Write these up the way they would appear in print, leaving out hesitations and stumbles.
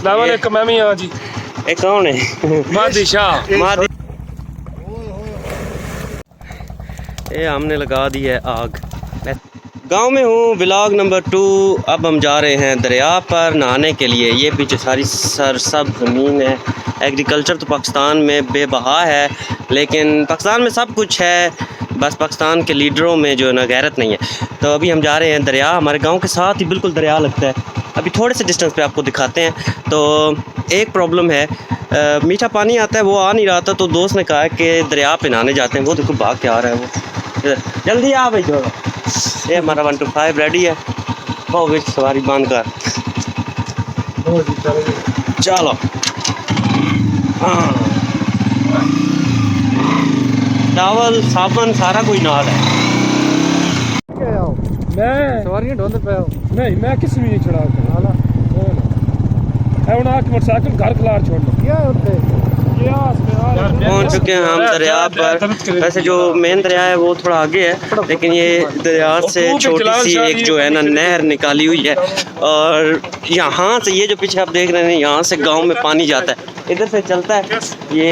अस्सलाम वालेकुम। मैं भी हाँ जी। ये कौन है? मादी शाह। मादी। ये हमने लगा दी है आग। गांव में हूँ, व्लॉग नंबर 2। अब हम जा रहे हैं दरिया पर नहाने के लिए। ये पीछे सारी सरसब ज़मीन है। एग्रीकल्चर तो पाकिस्तान में बेबहा है, लेकिन पाकिस्तान में सब कुछ है, बस पाकिस्तान के लीडरों में जो है ना गैरत नहीं है। तो अभी हम जा रहे हैं दरिया। हमारे गांव के साथ ही बिल्कुल दरिया लगता है। अभी थोड़े से डिस्टेंस पे आपको दिखाते हैं। तो एक प्रॉब्लम है, मीठा पानी आता है, वो आ नहीं रहा था। तो दोस्त ने कहा कि दरिया पे नहाने जाते हैं। वो देखो भाग के आ रहा है वो। जल्दी आ भाई जो। ये हमारा 125 रेडी है। हो गई सवारी बांध कर। चलो चावल साबन सारा कोई नाल है। मैं सवारियां ढोंद पे नहीं, मैं किसी भी नहीं चढ़ा कर हाला है उना के मोटरसाइकिल घर खलार छोड़ना क्या होते पहुंच चुके हैं हम दरिया पर। वैसे जो मेन दरिया है वो थोड़ा आगे है, लेकिन ये दरिया से छोटी सी एक जो है ना नहर निकाली हुई है। और यहाँ से ये जो पीछे आप देख रहे हैं, यहाँ से गांव में पानी जाता है। इधर से चलता है, ये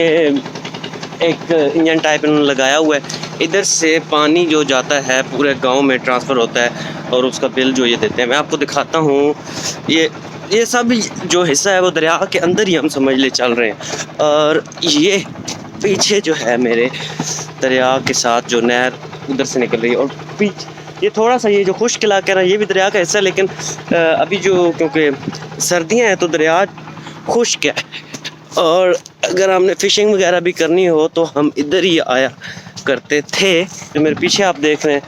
एक इंजन टाइप इन्होंने लगाया हुआ है। इधर से पानी जो जाता है पूरे गांव में ट्रांसफ़र होता है, और उसका बिल जो ये देते हैं। मैं आपको दिखाता हूँ। ये सब जो हिस्सा है वो दरिया के अंदर ही हम समझ ले चल रहे हैं। और ये पीछे जो है मेरे दरिया के साथ जो नहर उधर से निकल रही है। और पीछे ये थोड़ा सा ये जो खुश्क इलाका है ना, ये भी दरिया का हिस्सा है, लेकिन अभी जो क्योंकि सर्दियाँ हैं तो दरिया खुश्क है। और अगर हमने फ़िशिंग वगैरह भी करनी हो तो हम इधर ही आया करते थे। जो मेरे पीछे आप देख रहे हैं,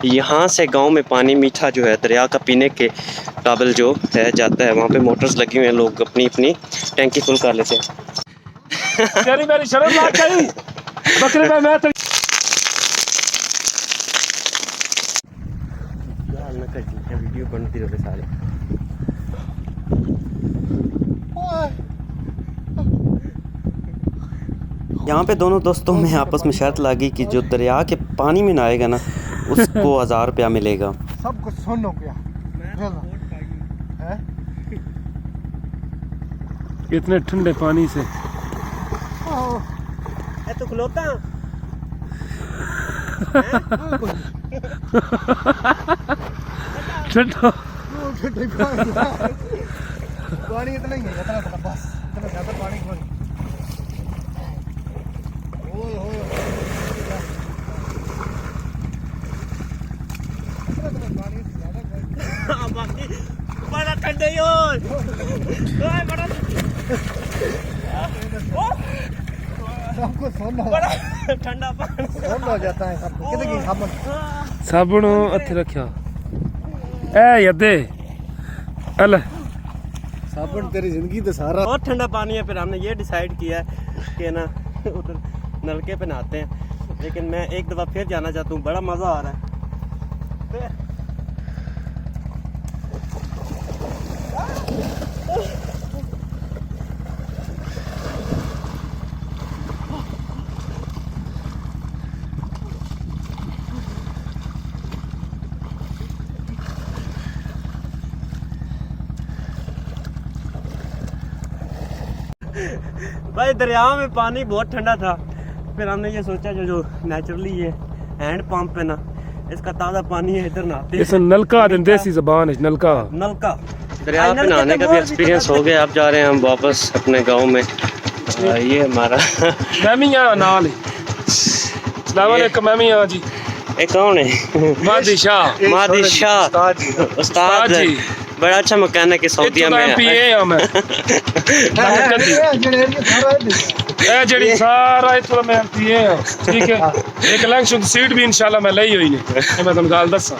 यहाँ से गांव में पानी मीठा जो है दरिया का पीने के काबिल जो है जाता है। वहाँ पे मोटर्स लगी हुई हैं, लोग अपनी अपनी टैंकी फुल कर लेते हैं। तेरी मेरी शर्म लाग गई बकरे में। मैं तो वीडियो बनती रहे सारे। यहाँ पे दोनों दोस्तों में आपस में शर्त लगी कि जो दरिया के पानी में नहाएगा ना उसको 1000 रुपया मिलेगा। सब कुछ सुन हो गया है? इतने ठंडे पानी से तो खलोता ठंडा पानी इतना ही है, इतना बस इतना ज़्यादा पानी कोई। ओए होए बड़ा ठंडा सबको सोना बड़ा ठंडा पानी सोना हो जाता है सबको। कितने की साबुन साबुन हथे रखा ए यदे अल साबुन तेरी जिंदगी तो सारा। बहुत ठंडा पानी है। फिर हमने ये डिसाइड किया है कि ना उधर नलके पे नहाते हैं, लेकिन मैं एक दफ़ा फिर जाना चाहता हूँ। बड़ा मज़ा आ रहा है। भाई दरिया में पानी बहुत ठंडा था। फिर हमने ये सोचा जो नेचुरली ये हैंड पंप है ना, इसका ताज़ा पानी है, इधर नहाते हैं। नलका देसी जबान है नलका। दरिया पे नहाने का भी एक्सपीरियंस हो गया। अब जा रहे हैं हम वापस अपने गांव में। ये हमारा मैं भी यहाँ नाल। अस्सलाम वालेकुम। मैं भी हाँ जी। ये कौन है? मादी शाह। मादी शाह उस्ताद जी। बड़ा अच्छा मैकेनिक है सऊदीया में। जड़ी सारा इतना मैं एमपीए ठीक है। एक इलेक्शन सीट भी इंशाल्लाह मैं लई हुई है। मैं तुम गल दसा